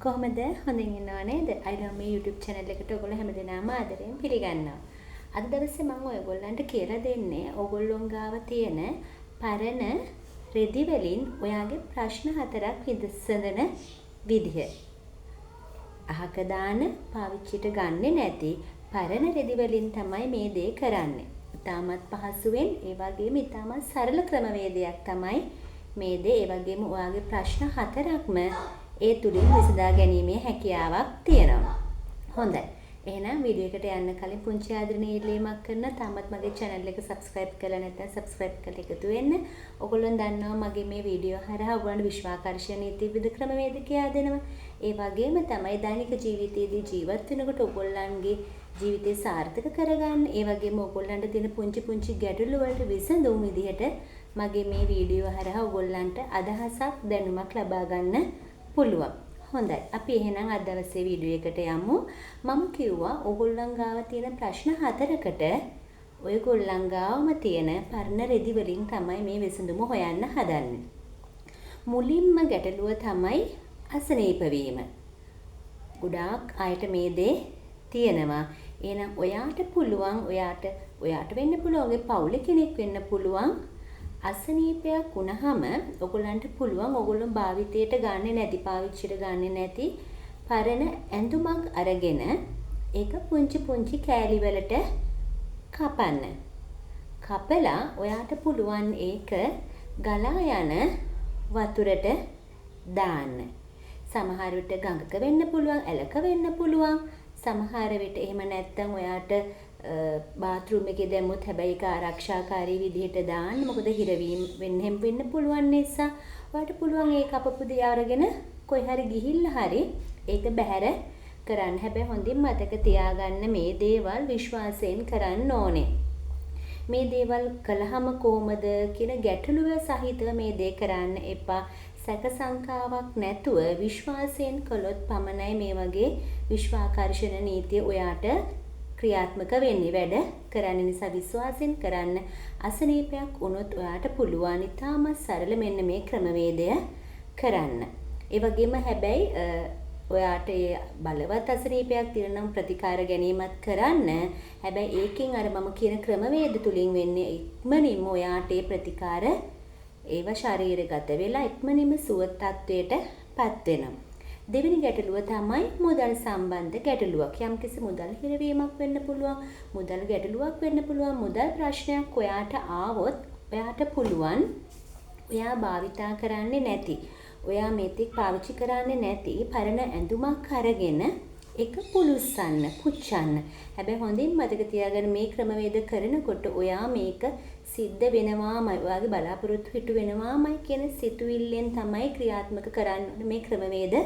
කොහොමද හොඳින් ඉන්නව නේද? I love me YouTube channel එකට ඔයගොල්ලෝ හැමදෙනාම ආදරයෙන් පිළිගන්නවා. අද දවසේ මම ඔයගොල්ලන්ට කියලා දෙන්නේ ඔයගොල්ලොන් ගාව තියෙන පරණ රෙදි වලින් ඔයාගේ ප්‍රශ්න 4ක් විසඳන විදිහ. අහක දාන පාවිච්චිට ගන්නෙ නැති පරණ රෙදි වලින් තමයි මේ දේ කරන්නේ. ඉතාමත් පහසුවෙන් ඒ වගේම ඉතාමත් සරල ක්‍රමවේදයක් තමයි මේ දේ. ඒ වගේම ඔයාගේ ප්‍රශ්න 4ක්ම ඒ තුලින් විසඳා ගැනීමේ හැකියාවක් තියෙනවා. හොඳයි. එහෙනම් වීඩියෝ එකට යන්න කලින් පුංචි ආදරණීය ඉල්ලීමක් කරන තාමත් මගේ channel එක subscribe කරලා නැත්නම් subscribe කරලා එකතු වෙන්න. ඔයගොල්ලෝ දන්නවා මගේ මේ වීඩියෝ හරහා ඔයගොල්ලන්ට විශ්වාකර්ෂණීය ත්‍රිවිධ ක්‍රමවේද කියලා දෙනවා. ඒ වගේම තමයි දෛනික ජීවිතයේදී ජීවත් වෙනකොට ඔයගොල්ලන්ගේ ජීවිතය සාර්ථක කරගන්න. ඒ වගේම ඔයගොල්ලන්ට තියෙන පුංචි ගැටලු වලට විසඳුම් විදිහට මගේ මේ වීඩියෝ හරහා ඔයගොල්ලන්ට අදහසක් දැනුමක් ලබා ගන්න පුළුවන්. හොඳයි. අපි එහෙනම් අද දවසේ වීඩියෝ එකට යමු. මම කිව්වා ඔයගොල්ලන් ගාව තියෙන ප්‍රශ්න 4කට ඔයගොල්ලන් ගාවම තියෙන පරණ රෙදි වලින් තමයි මේ විසඳුම හොයන්න හදන්නේ. මුලින්ම ගැටලුව තමයි අසනීප වීම. ගොඩාක් අයට මේ දේ තියෙනවා. එහෙනම් ඔයාට පුළුවන් ඔයාට වෙන්න පුළුවන් ඔගේ පවුලේ කෙනෙක් වෙන්න පුළුවන් අසනීපයක් වුණාම ඔයගොල්ලන්ට පුළුවන් ඔයගොල්ලෝ භාවිතයට ගන්නෙ නැති පාවිච්චියට ගන්නෙ නැති පරණ ඇඳුමක් අරගෙන ඒක පුංචි කෑලි වලට කපන්න. කපලා ඔයාට පුළුවන් ඒක ගලා යන වතුරට දාන්න. සමහර විට ගඟක වෙන්න පුළුවන්, ඇලක වෙන්න පුළුවන්. සමහර විට එහෙම නැත්නම් ඔයාට බාත්රූම් එකේ දැම්මොත් හැබැයි ඒක ආරක්ෂාකාරී විදිහට දාන්න. මොකද හිරවීම වෙන්න පුළුවන් නිසා ඔයාට පුළුවන් ඒ කපපු දේ අරගෙන කොයි හරි ගිහිල්ලා හරි ඒක බැහැර කරන්න. හැබැයි හොඳින් මතක තියාගන්න මේ දේවල් විශ්වාසයෙන් කරන්න ඕනේ. මේ දේවල් කළාම කොහොමද කියන ගැටලුව සහිතව මේ දේ කරන්න එපා. සැක සංකාවක් නැතුව විශ්වාසයෙන් කළොත් පමණයි මේ වගේ විශ්වාකර්ෂණ නීතිය ඔයාට ක්‍රියාත්මක වෙන්නේ. වැඩ කරන්න නිසා විශ්වාසයෙන් කරන්න. අසනීපයක් වුණොත් ඔයාට පුළුවන් ඉතාමත් සරල මෙන්න මේ ක්‍රමවේදය කරන්න. ඒ වගේම හැබැයි ඔයාට බලවත් අසනීපයක් තියෙනම් ප්‍රතිකාර ගැනීමත් කරන්න. හැබැයි ඒකෙන් අර මම කියන ක්‍රමවේද තුලින් වෙන්නේ ඉක්මනින්ම ඔයාට ඒ ප්‍රතිකාර ඒව ශරීරගත වෙලා ඉක්මනින්ම සුව තත්වයට පත් වෙනවා. දෙවෙනි ගැටලුව තමයි මුදල් සම්බන්ධ ගැටලුවක්. යම්කිසි මුදල් හිරවීමක් වෙන්න පුළුවන්, මුදල් ගැටලුවක් වෙන්න පුළුවන්, මුදල් ප්‍රශ්නයක් ඔයාට ආවොත් ඔයාට පුළුවන් ඔයා භාවිතා කරන්නේ නැති, ඔයා මෙතෙක් පාවිච්චි කරන්නේ නැති පරණ ඇඳුමක් අරගෙන ඒක පුලුස්සන්න, පුච්චන්න. හැබැයි හොඳින් මතක තියාගන්න මේ ක්‍රමවේද කරනකොට ඔයා මේක සිද්ධ වෙනවාමයි, ඔයාගේ බලාපොරොත්තු හිටු වෙනවාමයි කියන සිතුවිල්ලෙන් තමයි ක්‍රියාත්මක කරන්න මේ ක්‍රමවේද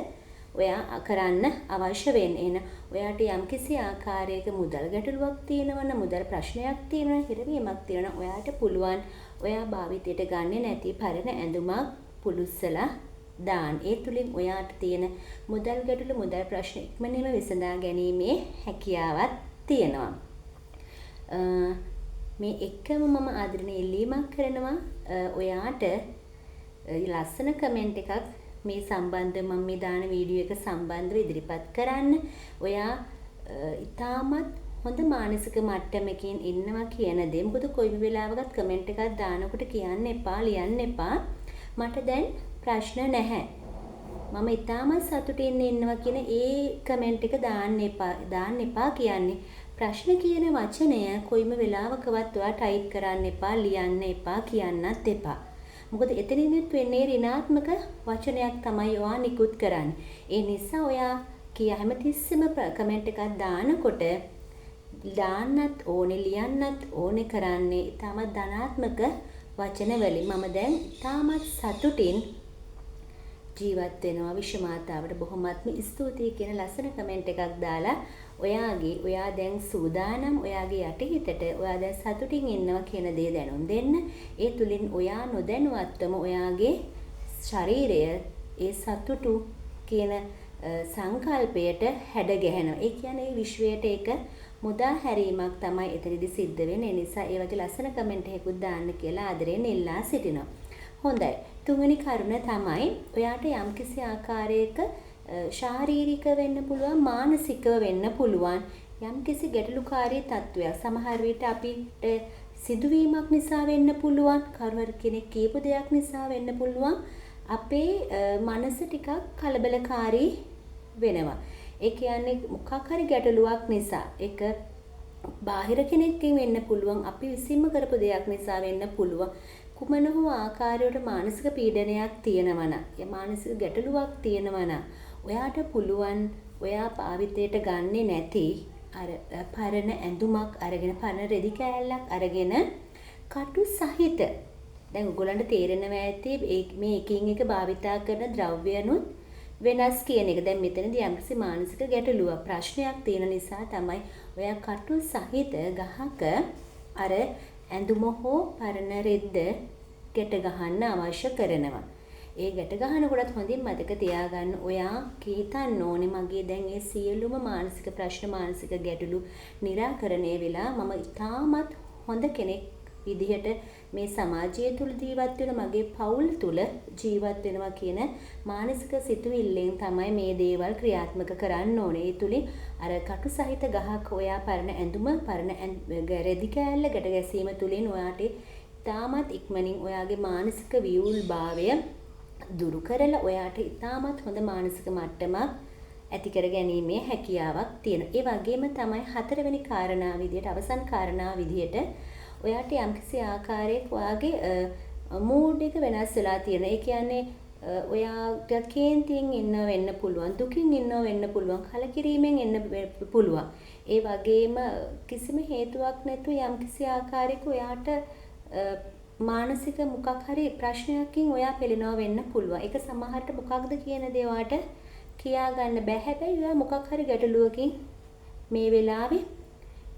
ඔයා කරන්න අවශ්‍ය වෙන්නේ. එහෙනම් ඔයාට යම්කිසි ආකාරයක මුදල් ගැටලුවක් තියෙනවනම්, මුදල් ප්‍රශ්නයක් තියෙනවනම්, හිරවීමක් තියෙනවනම් ඔයාට පුළුවන් ඔයා භාවිතයට ගන්නේ නැති පරණ ඇඳුමක් පුලුස්සලා දාන්න. ඒ තුලින් ඔයාට තියෙන මුදල් ගැටලු, මුදල් ප්‍රශ්න ඉක්මනින්ම විසඳා ගැනීමේ හැකියාවක් තියෙනවා. මේ එකම මම ආදරණීය ඉල්ලීමක් කරනවා ඔයාට ලස්සන කමෙන්ට් එකක් මේ සම්බන්ධ මම මේ දාන වීඩියෝ එක සම්බන්ධව ඉදිරිපත් කරන්න. ඔයා ඉතාමත් හොඳ මානසික මට්ටමකින් ඉන්නවා කියන දේ. මොකද කොයි වෙලාවකත් කමෙන්ට් එකක් දානකොට කියන්න එපා, ලියන්න එපා මට දැන් ප්‍රශ්න නැහැ, මම ඉතාමත් සතුටින් ඉන්නවා කියන ඒ කමෙන්ට් එක දාන්න එපා කියන්නේ. ප්‍රශ්න කියන වචනය කොයිම වෙලාවකවත් ඔයා ටයිප් කරන්න එපා, ලියන්න එපා, කියන්නත් එපා. මොකද එතනිනුත් වෙන්නේ ඍණාත්මක වචනයක් තමයි ඔයා නිකුත් කරන්නේ. ඒ නිසා ඔයා හැමතිස්සෙම කමෙන්ට් එකක් දානකොට දාන්නත් ඕනේ, ලියන්නත් ඕනේ කරන්නේ ඉතාමත් ධනාත්මක වචන වලින්. මම දැන් ඉතාමත් සතුටින් ජීවත් වෙනවා. විශ්වමාතාවට බොහොමත්ම ස්තුතියි කියන ලස්සන කමෙන්ට් එකක් දාලා ඔයා දැන් සූදානම්, ඔයාගේ යටිහිතට ඔයා දැන් සතුටින් ඉන්නවා කියන දේ දැනුම් දෙන්න. ඒ තුලින් ඔයා නොදැනුවත්වම ඔයාගේ ශරීරය ඒ සතුටු කියන සංකල්පයට හැඩ ගැහෙනවා. ඒ කියන්නේ විශ්වයට ඒක මුදා හැරීමක් තමයි එතනදී සිද්ධ වෙන්නේ. ඒ නිසා ඒ වගේ ලස්සන කමෙන්ට් එකකුත් දාන්න කියලා ආදරයෙන් ඉල්ලා සිටිනවා. හොඳයි. තුන්වෙනි කරුණ තමයි ඔයාට යම්කිසි ආකාරයක ශාරීරික වෙන්න පුළුවන්, මානසිකව වෙන්න පුළුවන්. යම්කිසි ගැටලුකාරී තත්වයක් සමහර විට අපිට සිදුවීමක් නිසා වෙන්න පුළුවන්, කවුරු කෙනෙක් කියපු දෙයක් නිසා වෙන්න පුළුවන්. අපේ මනස ටිකක් කලබලකාරී වෙනවා. ඒ කියන්නේ මොකක් හරි ගැටලුවක් නිසා, ඒක බාහිර කෙනෙක්ගෙන් වෙන්න පුළුවන්, අපි විසින්ම කරපු දෙයක් නිසා වෙන්න පුළුවන්. කුමන හෝ ආකාරයකට මානසික පීඩනයක් තියෙනවා නම්, මානසික ගැටලුවක් තියෙනවා නම්, ඔයාට පුළුවන් ඔයා භාවිතයට ගන්නෙ නැති අර පරණ ඇඳුමක් අරගෙන, පරණ රෙදි කෑල්ලක් අරගෙන කටු සහිත, දැන් ඔයගොල්ලන්ට තේරෙනවා ඇති මේ එකින් එක භාවිතා කරන ද්‍රව්‍යනුත් වෙනස් කියන එක. දැන් මෙතනදී යම්කිසි මානසික ගැටලුවක්, ප්‍රශ්නයක් තියෙන නිසා තමයි ඔයා කටු සහිත ගහක අර ඇඳුම හෝ පරණ රෙද්ද ගැට ගහන්න අවශ්‍ය කරනවා. ඒ ගැට ගහනකොටත් හොඳින් මතක තියාගන්න, ඔයා හිතන්න ඕනේ මගේ දැන් මේ සියලුම මානසික ප්‍රශ්න, මානසික ගැටලු निराකරණය වෙලා මම ඉතාමත් හොඳ කෙනෙක් විදිහට මේ සමාජය තුල ජීවත් වෙන, මගේ පවුල් තුල ජීවත් වෙනවා කියන මානසික සිතුවිල්ලෙන් තමයි මේ දේවල් ක්‍රියාත්මක කරන්න ඕනේ. ඒ තුලින් අර කටු සහිත ගහක් ඔයා පරණ ඇඳුම, පරණ රෙදි කෑල්ල ගැට ගැසීම තුලින් ඔයාට ඉතාමත් ඉක්මනින් ඔයාගේ මානසික වියුල්භාවය දුරු කරලා ඔයාට ඉතාමත් හොඳ මානසික මට්ටමක් ඇති කර ගැනීමේ හැකියාවක් තියෙනවා. ඒ වගේම තමයි හතරවෙනි කාරණාව විදියට, අවසන් කාරණාව විදියට ඔයාට යම්කිසි ආකාරයක ඔයාගේ මූඩ් එක වෙනස් වෙලා තියෙනවා. ඒ කියන්නේ ඔයාට කේන්තියෙන් ඉන්න වෙන්න පුළුවන්, දුකින් ඉන්න වෙන්න පුළුවන්, කලකිරීමෙන් ඉන්න පුළුවන්. ඒ වගේම කිසිම හේතුවක් නැතුව යම්කිසි ආකාරයක ඔයාට මානසික මොකක් හරි ප්‍රශ්නයකින් ඔයා පෙළෙනවා වෙන්න පුළුවන්. ඒක සමහරට මොකක්ද කියන දේ ඔයාට කියා ගන්න බෑ. හැබැයි ඔයා මොකක් හරි ගැටලුවකින් මේ වෙලාවේ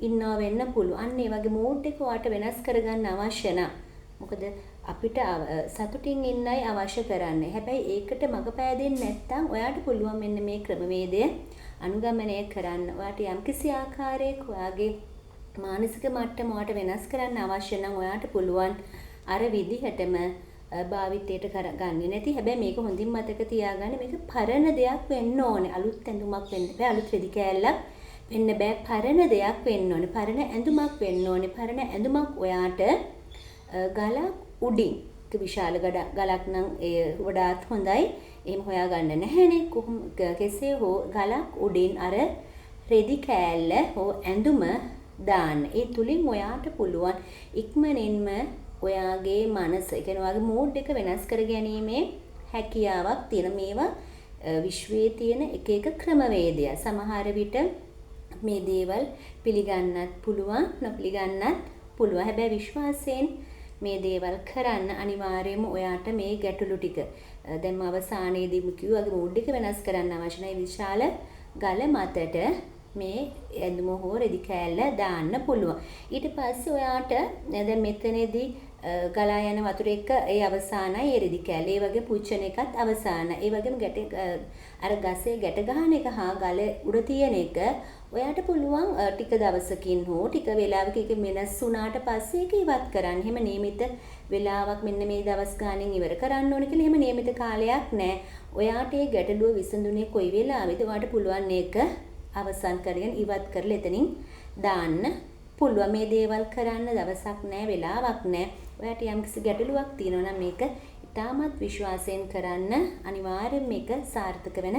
ඉන්නවා වෙන්න පුළුවන්. අන්න ඒ වගේ මූඩ් එක ඔයාට වෙනස් කරගන්න අවශ්‍ය නම්, මොකද අපිට සතුටින් ඉන්නයි අවශ්‍ය කරන්නේ. හැබැයි ඒකට මඟ පෑදෙන්නේ නැත්නම් ඔයාට පුළුවන් මෙන්න මේ ක්‍රමවේදය අනුගමනය කරන්න. ඔයාට යම්කිසි ආකාරයක ඔයාගේ මානසික මට්ටම ඔයාට වෙනස් කරන්න අවශ්‍ය නම් ඔයාට පුළුවන් අර විදිහටම භාවිතයට කරගන්නේ නැති. හැබැයි මේක හොඳින් මතක තියාගන්න, මේක පරණ දෙයක් වෙන්න ඕනේ. අලුත් ඇඳුමක් වෙන්න බෑ, අලුත් රෙදි කෑල්ලක් වෙන්න බෑ. පරණ දෙයක් වෙන්න ඕනේ, පරණ ඇඳුමක් වෙන්න ඕනේ. පරණ ඇඳුමක් ඔයාට ගලක් උඩින්, විශාල ගලක් නම් ඒ වඩාත් හොඳයි. එහෙම හොයාගන්න නැහැනේ. කෙසේ හෝ ගලක් උඩින් අර රෙදි කෑල්ල හෝ ඇඳුම දාන්න. ඒ තුලින් ඔයාට පුළුවන් ඉක්මනින්ම ඔයාගේ මනස, ඒ කියන්නේ ඔයාගේ මූඩ් එක වෙනස් කර ගැනීමේ හැකියාවක් තියෙන. මේවා විශ්වයේ තියෙන එක එක ක්‍රමවේදය. සමහර විට මේ දේවල් පිළිගන්නත් පුළුවන්, නොපිළිගන්නත් පුළුවන්. හැබැයි විශ්වාසයෙන් මේ දේවල් කරන්න අනිවාර්යයෙන්ම ඔයාට මේ ගැටලු ටික දැන් අවසානයේදීම කිව්වාගේ මූඩ් එක වෙනස් කරන්න අවශ්‍ය නැහැ. විශාල ගල මතට මේ ඇඳුම හෝ රෙදි කෑල්ල දාන්න පුළුවන්. ඊට පස්සේ ඔයාට දැන් මෙතනදී ගලා යන වතුර එක ඒ අවසානයි, ඒ රෙදි කෑල්ල ඒ වගේ පුච්චන එකත් අවසානයි. ඒ වගේම අර ගසේ ගැට ගන්න එක හා ගල උඩ තියෙන එක ඔයාට පුළුවන් ටික දවසකින් හෝ ටික වෙලාවක එක වෙනස් වුණාට පස්සේ ඒක ඉවත් කරන්න. එහෙම නියමිත වෙලාවක් මෙන්න මේ දවස් ගානෙන් ඉවර කරන්න ඕනේ කියලා එහෙම නියමිත කාලයක් නැහැ. ඔයාට ඒ ගැටලුව විසඳුනේ කොයි වෙලාවෙද ඔයාට පුළුවන් ඒක අවසන් කරගෙන ඉවත් කරලා එතනින් දාන්න පුළුවන්. මේ දේවල් කරන්න දවසක් නැහැ, වෙලාවක් නැහැ. ඔයාට යම්කිසි ගැටලුවක් තියෙනවා නම් මේක ඉතාමත් විශ්වාසයෙන් කරන්න. අනිවාර්යෙන් මේක සාර්ථක වෙන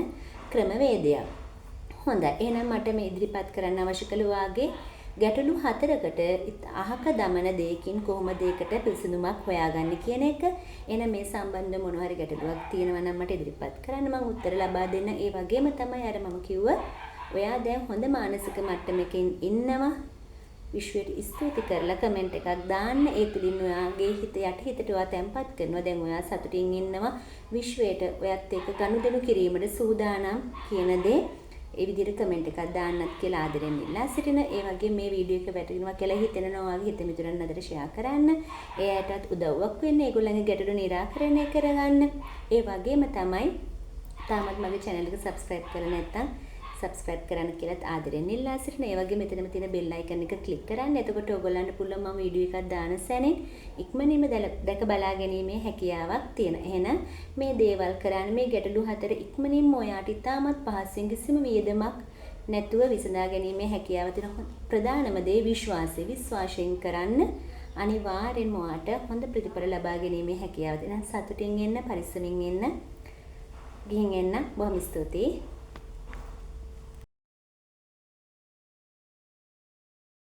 ක්‍රමවේදයක්. හොඳයි. එහෙනම් මට මේ ඉදිරිපත් කරන්න අවශ්‍ය කළ වාගේ ගැටලු 4කට අහක දමන දෙයකින් කොහොමද ඒකට පිළිසඳුමක් හොයාගන්නේ කියන එක. එහෙනම් මේ සම්බන්ධ මොන හරි ගැටලුවක් තියෙනවා නම් මට ඉදිරිපත් කරන්න, මම උත්තර ලබා දෙන්න. ඒ වගේම තමයි අර මම කිව්ව ඔයා දැන් හොඳ මානසික මට්ටමකින් ඉන්නවා, විශ්වයට ස්තුති කරලා කමෙන්ට් එකක් දාන්න. ඒ තුලින් ඔයාගේ හිත යටිහිතට ඔයා තැම්පත් කරනවා. දැන් ඔයා සතුටින් ඉන්නවා, විශ්වයට ඔයත් එක්ක ගනුදෙනු කිරීමට සූදානම් කියන දේ ඒ විදිහට කමෙන්ට් එකක් දාන්නත් කියලා ආදරෙන් ඉල්ලා සිටින. ඒ වගේම මේ වීඩියෝ එක වැටෙනවා කියලා හිතෙනවා වගේ හිත මිතුරන් අතර ෂෙයා කරන්න. ඒ අයටත් උදව්වක් වෙන්න, ඒගොල්ලන්ගේ ගැටලු निराකරණය කරගන්න. ඒ වගේම තමයි තාමත් මගේ channel එක subscribe කරලා නැත්නම් subscribe කරන්න කියලාත් ආදරෙන් ඉල්ලා සිටින. ඒ වගේම මෙතනම තියෙන bell icon එක click කරන්න. එතකොට ඔයගොල්ලන්ට පුළුවන් මම වීඩියෝ එකක් දාන සැනින් ඉක්මනින්ම දැක බලා ගැනීමේ හැකියාවක් තියෙනවා. එහෙනම් මේ දේවල් කරන්න මේ ගැටලු හතර ඉක්මනින්ම ඔයාට ඉතාමත් පහසුවෙන් කිසිම වියදමක් නැතුව විසඳා ගැනීමේ හැකියාව තියෙන ප්‍රධානම දේ විශ්වාසයෙන් කරන්න. අනිවාර්යෙන්ම ඔයාට හොඳ ප්‍රතිඵල ලබා ගැනීමේ හැකියාව තියෙනවා. සතුටින් ඉන්න, පරිස්සමින් ඉන්න. ගිහින් එන්න. බොහොම ස්තුතියි.